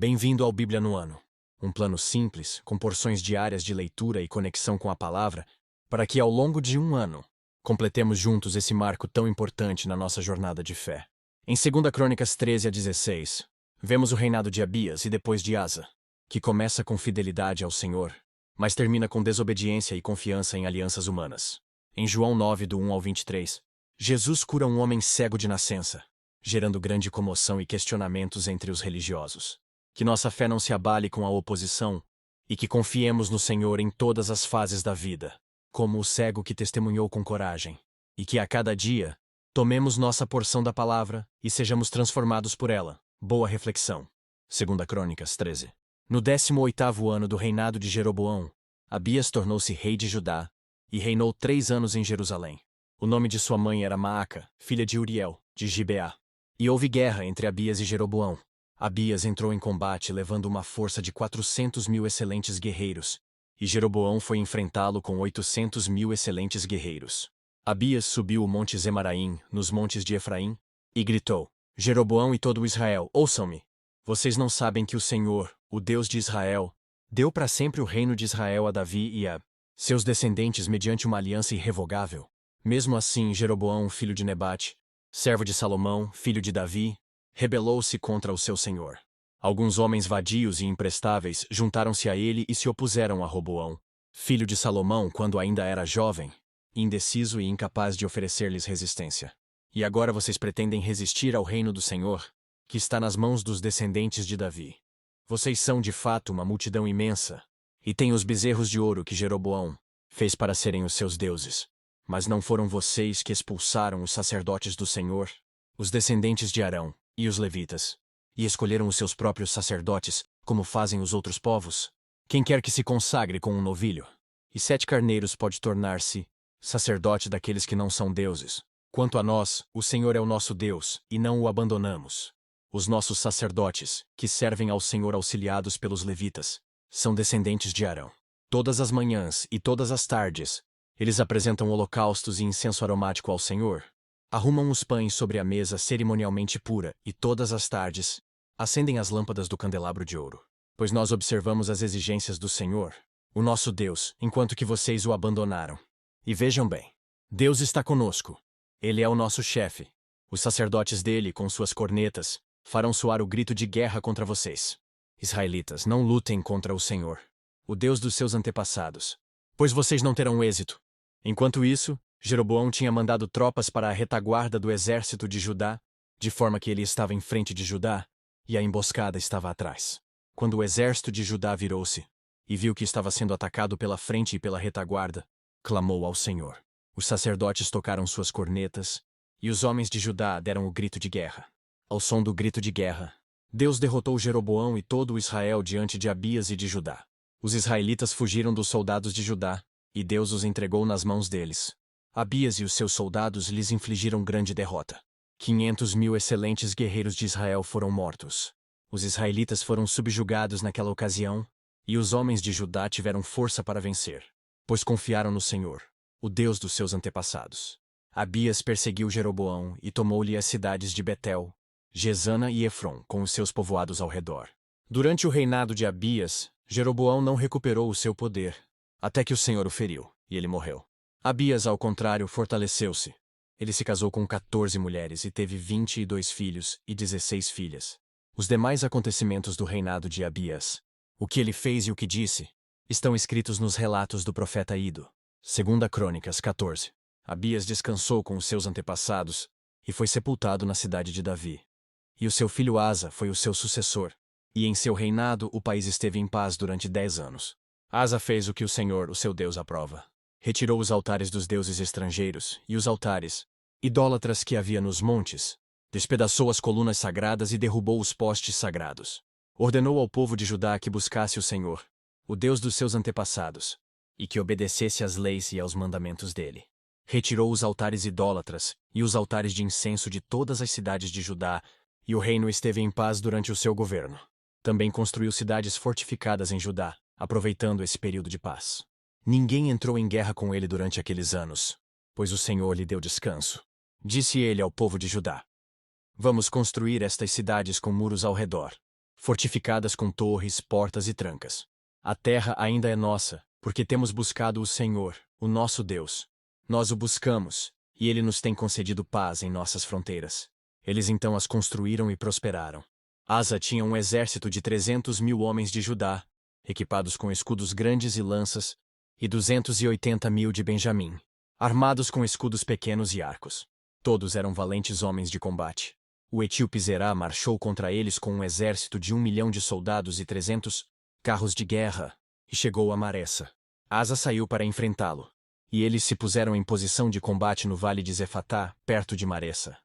Bem-vindo ao Bíblia no Ano. Um plano simples, com porções diárias de leitura e conexão com a palavra, para que ao longo de um ano, completemos juntos esse marco tão importante na nossa jornada de fé. Em 2 Crônicas 13-16, vemos o reinado de Abias e depois de Asa, que começa com fidelidade ao Senhor, mas termina com desobediência e confiança em alianças humanas. Em João 9, do 1 ao 23, Jesus cura um homem cego de nascença, gerando grande comoção e questionamentos entre os religiosos. Que nossa fé não se abale com a oposição e que confiemos no Senhor em todas as fases da vida, como o cego que testemunhou com coragem, e que a cada dia tomemos nossa porção da palavra e sejamos transformados por ela. Boa reflexão. 2 Crônicas 13. No 18º ano do reinado de Jeroboão, Abias tornou-se rei de Judá e reinou 3 anos em Jerusalém. O nome de sua mãe era Maaca, filha de Uriel, de Gibeá. E houve guerra entre Abias e Jeroboão. Abias entrou em combate levando uma força de 400.000 excelentes guerreiros, e Jeroboão foi enfrentá-lo com 800.000 excelentes guerreiros. Abias subiu o monte Zemaraim, nos montes de Efraim, e gritou: Jeroboão e todo Israel, ouçam-me! Vocês não sabem que o Senhor, o Deus de Israel, deu para sempre o reino de Israel a Davi e a seus descendentes mediante uma aliança irrevogável? Mesmo assim, Jeroboão, filho de Nebate, servo de Salomão, filho de Davi, rebelou-se contra o seu senhor. Alguns homens vadios e imprestáveis juntaram-se a ele e se opuseram a Roboão, filho de Salomão, quando ainda era jovem, indeciso e incapaz de oferecer-lhes resistência. E agora vocês pretendem resistir ao reino do Senhor, que está nas mãos dos descendentes de Davi. Vocês são de fato uma multidão imensa, e têm os bezerros de ouro que Jeroboão fez para serem os seus deuses. Mas não foram vocês que expulsaram os sacerdotes do Senhor, os descendentes de Arão, e os levitas, e escolheram os seus próprios sacerdotes, como fazem os outros povos? Quem quer que se consagre com um novilho e 7 carneiros pode tornar-se sacerdote daqueles que não são deuses. Quanto a nós, o Senhor é o nosso Deus, e não o abandonamos. Os nossos sacerdotes, que servem ao Senhor auxiliados pelos levitas, são descendentes de Arão. Todas as manhãs e todas as tardes, eles apresentam holocaustos e incenso aromático ao Senhor. Arrumam os pães sobre a mesa cerimonialmente pura e todas as tardes acendem as lâmpadas do candelabro de ouro. Pois nós observamos as exigências do Senhor, o nosso Deus, enquanto que vocês o abandonaram. E vejam bem, Deus está conosco. Ele é o nosso chefe. Os sacerdotes dele, com suas cornetas, farão soar o grito de guerra contra vocês. Israelitas, não lutem contra o Senhor, o Deus dos seus antepassados, pois vocês não terão êxito. Enquanto isso, Jeroboão tinha mandado tropas para a retaguarda do exército de Judá, de forma que ele estava em frente de Judá, e a emboscada estava atrás. Quando o exército de Judá virou-se, e viu que estava sendo atacado pela frente e pela retaguarda, clamou ao Senhor. Os sacerdotes tocaram suas cornetas, e os homens de Judá deram o grito de guerra. Ao som do grito de guerra, Deus derrotou Jeroboão e todo o Israel diante de Abias e de Judá. Os israelitas fugiram dos soldados de Judá, e Deus os entregou nas mãos deles. Abias e os seus soldados lhes infligiram grande derrota. 500.000 excelentes guerreiros de Israel foram mortos. Os israelitas foram subjugados naquela ocasião, e os homens de Judá tiveram força para vencer, pois confiaram no Senhor, o Deus dos seus antepassados. Abias perseguiu Jeroboão e tomou-lhe as cidades de Betel, Gesana e Efron, com os seus povoados ao redor. Durante o reinado de Abias, Jeroboão não recuperou o seu poder, até que o Senhor o feriu, e ele morreu. Abias, ao contrário, fortaleceu-se. Ele se casou com 14 mulheres e teve 22 filhos e 16 filhas. Os demais acontecimentos do reinado de Abias, o que ele fez e o que disse, estão escritos nos relatos do profeta Ido. 2 Crônicas 14. Abias descansou com os seus antepassados e foi sepultado na cidade de Davi. E o seu filho Asa foi o seu sucessor, e em seu reinado o país esteve em paz durante 10 anos. Asa fez o que o Senhor, o seu Deus, aprova. Retirou os altares dos deuses estrangeiros e os altares idólatras que havia nos montes, despedaçou as colunas sagradas e derrubou os postes sagrados. Ordenou ao povo de Judá que buscasse o Senhor, o Deus dos seus antepassados, e que obedecesse às leis e aos mandamentos dele. Retirou os altares idólatras e os altares de incenso de todas as cidades de Judá, e o reino esteve em paz durante o seu governo. Também construiu cidades fortificadas em Judá, aproveitando esse período de paz. Ninguém entrou em guerra com ele durante aqueles anos, pois o Senhor lhe deu descanso. Disse ele ao povo de Judá: Vamos construir estas cidades com muros ao redor, fortificadas com torres, portas e trancas. A terra ainda é nossa, porque temos buscado o Senhor, o nosso Deus. Nós o buscamos, e ele nos tem concedido paz em nossas fronteiras. Eles então as construíram e prosperaram. Asa tinha um exército de 300.000 homens de Judá, equipados com escudos grandes e lanças, e 280.000 de Benjamim, armados com escudos pequenos e arcos. Todos eram valentes homens de combate. O etíope Zerá marchou contra eles com um exército de 1 milhão de soldados e 300 carros de guerra, e chegou a Maressa. Asa saiu para enfrentá-lo, e eles se puseram em posição de combate no vale de Zefatá, perto de Maressa.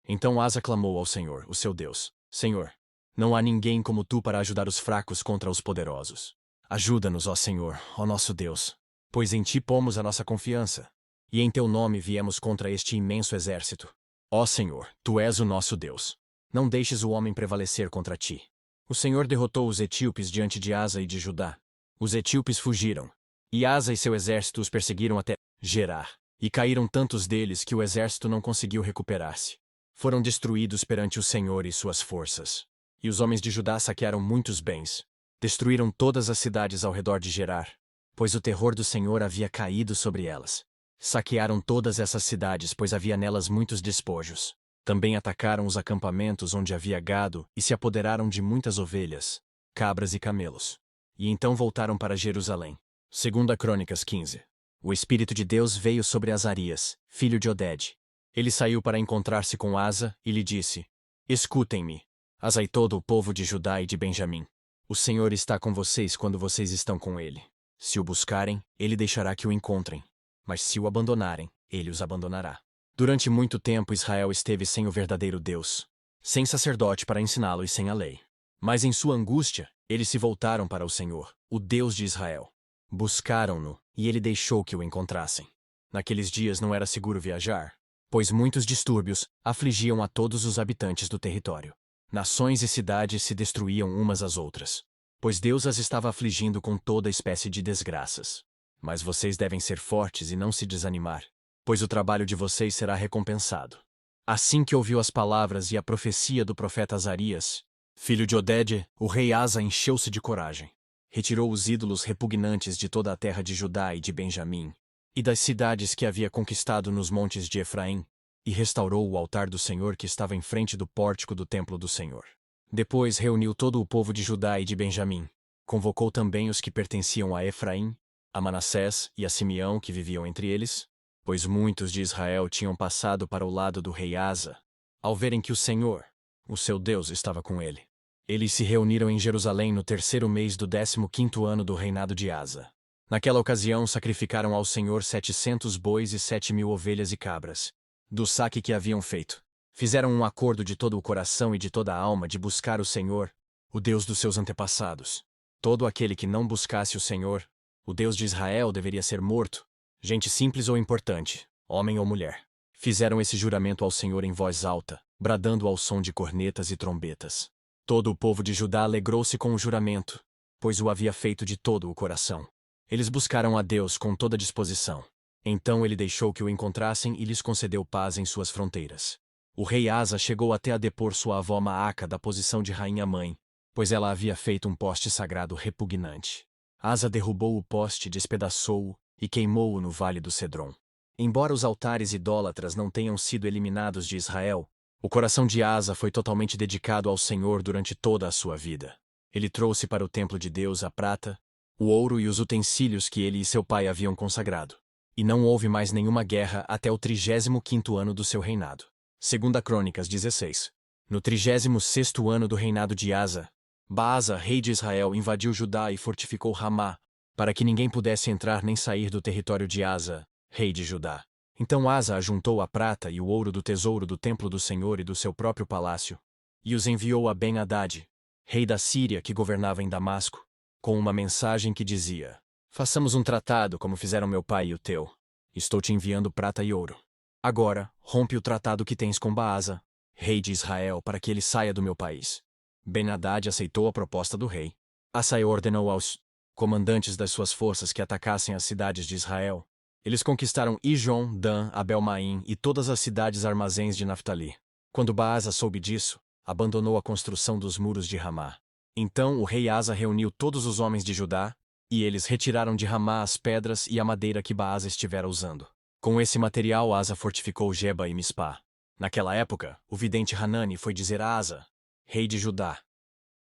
Então Asa clamou ao Senhor, o seu Deus: Senhor, não há ninguém como tu para ajudar os fracos contra os poderosos. Ajuda-nos, ó Senhor, ó nosso Deus, pois em ti pomos a nossa confiança, e em teu nome viemos contra este imenso exército. Ó Senhor, tu és o nosso Deus. Não deixes o homem prevalecer contra ti. O Senhor derrotou os etíopes diante de Asa e de Judá. Os etíopes fugiram, e Asa e seu exército os perseguiram até Gerar, e caíram tantos deles que o exército não conseguiu recuperar-se. Foram destruídos perante o Senhor e suas forças. E os homens de Judá saquearam muitos bens. Destruíram todas as cidades ao redor de Gerar, pois o terror do Senhor havia caído sobre elas. Saquearam todas essas cidades, pois havia nelas muitos despojos. Também atacaram os acampamentos onde havia gado e se apoderaram de muitas ovelhas, cabras e camelos. E então voltaram para Jerusalém. 2 Crônicas 15. O Espírito de Deus veio sobre Azarias, filho de Oded. Ele saiu para encontrar-se com Asa e lhe disse: Escutem-me, Asa e todo o povo de Judá e de Benjamim. O Senhor está com vocês quando vocês estão com ele. Se o buscarem, ele deixará que o encontrem. Mas se o abandonarem, ele os abandonará. Durante muito tempo Israel esteve sem o verdadeiro Deus, sem sacerdote para ensiná-lo e sem a lei. Mas em sua angústia, eles se voltaram para o Senhor, o Deus de Israel. Buscaram-no, e ele deixou que o encontrassem. Naqueles dias não era seguro viajar, pois muitos distúrbios afligiam a todos os habitantes do território. Nações e cidades se destruíam umas às outras, pois Deus as estava afligindo com toda espécie de desgraças. Mas vocês devem ser fortes e não se desanimar, pois o trabalho de vocês será recompensado. Assim que ouviu as palavras e a profecia do profeta Azarias, filho de Oded, o rei Asa encheu-se de coragem. Retirou os ídolos repugnantes de toda a terra de Judá e de Benjamim, e das cidades que havia conquistado nos montes de Efraim, e restaurou o altar do Senhor que estava em frente do pórtico do templo do Senhor. Depois reuniu todo o povo de Judá e de Benjamim. Convocou também os que pertenciam a Efraim, a Manassés e a Simeão que viviam entre eles, pois muitos de Israel tinham passado para o lado do rei Asa, ao verem que o Senhor, o seu Deus, estava com ele. Eles se reuniram em Jerusalém no 3º mês do 15º ano do reinado de Asa. Naquela ocasião sacrificaram ao Senhor 700 bois e 7.000 ovelhas e cabras, do saque que haviam feito. Fizeram um acordo de todo o coração e de toda a alma de buscar o Senhor, o Deus dos seus antepassados. Todo aquele que não buscasse o Senhor, o Deus de Israel, deveria ser morto, gente simples ou importante, homem ou mulher. Fizeram esse juramento ao Senhor em voz alta, bradando ao som de cornetas e trombetas. Todo o povo de Judá alegrou-se com o juramento, pois o havia feito de todo o coração. Eles buscaram a Deus com toda disposição. Então ele deixou que o encontrassem e lhes concedeu paz em suas fronteiras. O rei Asa chegou até a depor sua avó Maaca da posição de rainha-mãe, pois ela havia feito um poste sagrado repugnante. Asa derrubou o poste, despedaçou-o e queimou-o no vale do Cedron. Embora os altares idólatras não tenham sido eliminados de Israel, o coração de Asa foi totalmente dedicado ao Senhor durante toda a sua vida. Ele trouxe para o templo de Deus a prata, o ouro e os utensílios que ele e seu pai haviam consagrado. E não houve mais nenhuma guerra até o 35º ano do seu reinado. 2 Crônicas 16. No 36º ano do reinado de Asa, Baasa, rei de Israel, invadiu Judá e fortificou Ramá, para que ninguém pudesse entrar nem sair do território de Asa, rei de Judá. Então Asa ajuntou a prata e o ouro do tesouro do templo do Senhor e do seu próprio palácio, e os enviou a Ben-Hadad, rei da Síria que governava em Damasco, com uma mensagem que dizia: Façamos um tratado como fizeram meu pai e o teu. Estou te enviando prata e ouro. Agora, rompe o tratado que tens com Baasa, rei de Israel, para que ele saia do meu país. Ben-Hadad aceitou a proposta do rei. Asa ordenou aos comandantes das suas forças que atacassem as cidades de Israel. Eles conquistaram Ijon, Dan, Abel-Maim e todas as cidades armazéns de Naftali. Quando Baasa soube disso, abandonou a construção dos muros de Ramá. Então o rei Asa reuniu todos os homens de Judá, e eles retiraram de Ramá as pedras e a madeira que Baasa estivera usando. Com esse material Asa fortificou Geba e Mispá. Naquela época, o vidente Hanani foi dizer a Asa, rei de Judá: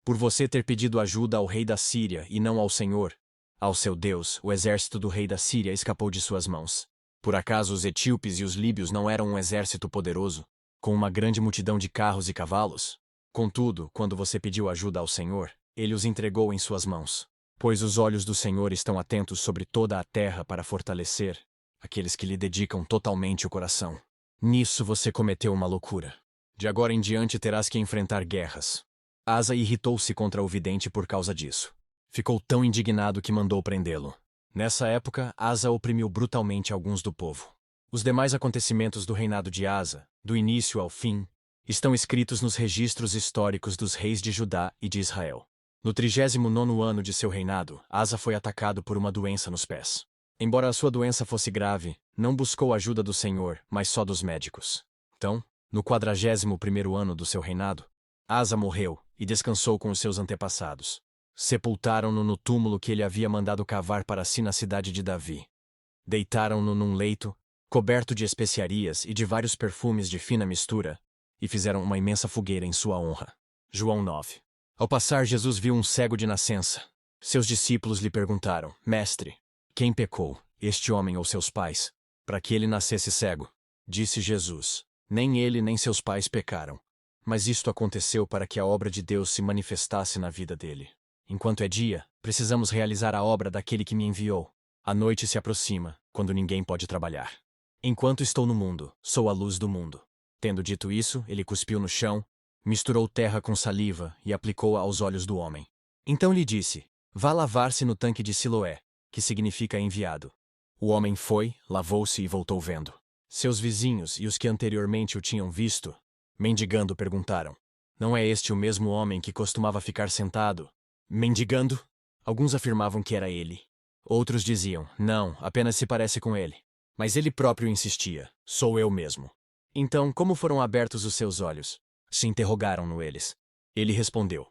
por você ter pedido ajuda ao rei da Síria e não ao Senhor, ao seu Deus, o exército do rei da Síria escapou de suas mãos. Por acaso os etíopes e os líbios não eram um exército poderoso, com uma grande multidão de carros e cavalos? Contudo, quando você pediu ajuda ao Senhor, ele os entregou em suas mãos. Pois os olhos do Senhor estão atentos sobre toda a terra para fortalecer aqueles que lhe dedicam totalmente o coração. Nisso você cometeu uma loucura. De agora em diante terás que enfrentar guerras. Asa irritou-se contra o vidente por causa disso. Ficou tão indignado que mandou prendê-lo. Nessa época, Asa oprimiu brutalmente alguns do povo. Os demais acontecimentos do reinado de Asa, do início ao fim, estão escritos nos registros históricos dos reis de Judá e de Israel. No 39º ano de seu reinado, Asa foi atacado por uma doença nos pés. Embora a sua doença fosse grave, não buscou a ajuda do Senhor, mas só dos médicos. Então, no 41º ano do seu reinado, Asa morreu e descansou com os seus antepassados. Sepultaram-no no túmulo que ele havia mandado cavar para si na cidade de Davi. Deitaram-no num leito, coberto de especiarias e de vários perfumes de fina mistura, e fizeram uma imensa fogueira em sua honra. João 9. Ao passar, Jesus viu um cego de nascença. Seus discípulos lhe perguntaram: Mestre, quem pecou, este homem ou seus pais, para que ele nascesse cego? Disse Jesus: nem ele nem seus pais pecaram, mas isto aconteceu para que a obra de Deus se manifestasse na vida dele. Enquanto é dia, precisamos realizar a obra daquele que me enviou. A noite se aproxima, quando ninguém pode trabalhar. Enquanto estou no mundo, sou a luz do mundo. Tendo dito isso, ele cuspiu no chão, misturou terra com saliva e aplicou-a aos olhos do homem. Então lhe disse: vá lavar-se no tanque de Siloé, que significa enviado. O homem foi, lavou-se e voltou vendo. Seus vizinhos e os que anteriormente o tinham visto, mendigando, perguntaram: não é este o mesmo homem que costumava ficar sentado, mendigando? Alguns afirmavam que era ele. Outros diziam: não, apenas se parece com ele. Mas ele próprio insistia: sou eu mesmo. Então, como foram abertos os seus olhos? Se interrogaram-no eles. Ele respondeu: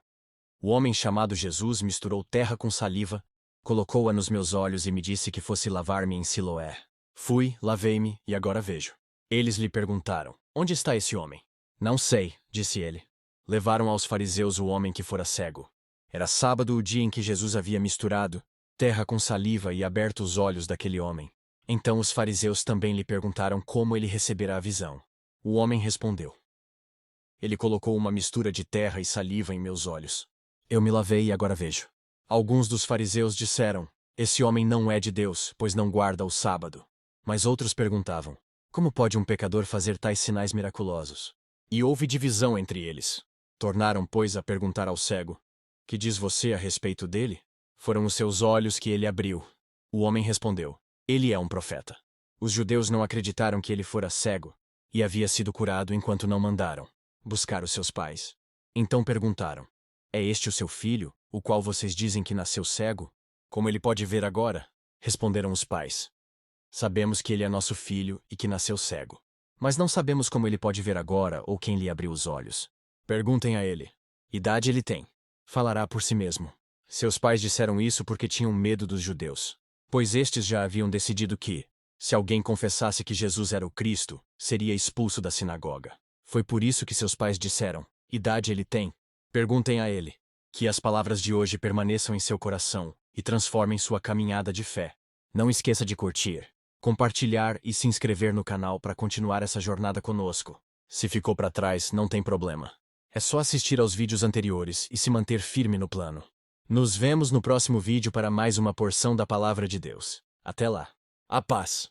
o homem chamado Jesus misturou terra com saliva, colocou-a nos meus olhos e me disse que fosse lavar-me em Siloé. Fui, lavei-me e agora vejo. Eles lhe perguntaram: onde está esse homem? Não sei, disse ele. Levaram aos fariseus o homem que fora cego. Era sábado o dia em que Jesus havia misturado terra com saliva e aberto os olhos daquele homem. Então os fariseus também lhe perguntaram como ele recebera a visão. O homem respondeu: ele colocou uma mistura de terra e saliva em meus olhos. Eu me lavei e agora vejo. Alguns dos fariseus disseram: esse homem não é de Deus, pois não guarda o sábado. Mas outros perguntavam: como pode um pecador fazer tais sinais miraculosos? E houve divisão entre eles. Tornaram, pois, a perguntar ao cego: que diz você a respeito dele? Foram os seus olhos que ele abriu. O homem respondeu: ele é um profeta. Os judeus não acreditaram que ele fora cego e havia sido curado enquanto não mandaram buscar os seus pais. Então perguntaram: é este o seu filho, o qual vocês dizem que nasceu cego? Como ele pode ver agora? Responderam os pais: sabemos que ele é nosso filho e que nasceu cego. Mas não sabemos como ele pode ver agora ou quem lhe abriu os olhos. Perguntem a ele: idade ele tem? Falará por si mesmo. Seus pais disseram isso porque tinham medo dos judeus, pois estes já haviam decidido que, se alguém confessasse que Jesus era o Cristo, seria expulso da sinagoga. Foi por isso que seus pais disseram: idade ele tem? Perguntem a ele. Que as palavras de hoje permaneçam em seu coração e transformem sua caminhada de fé. Não esqueça de curtir, compartilhar e se inscrever no canal para continuar essa jornada conosco. Se ficou para trás, não tem problema. É só assistir aos vídeos anteriores e se manter firme no plano. Nos vemos no próximo vídeo para mais uma porção da Palavra de Deus. Até lá. A paz.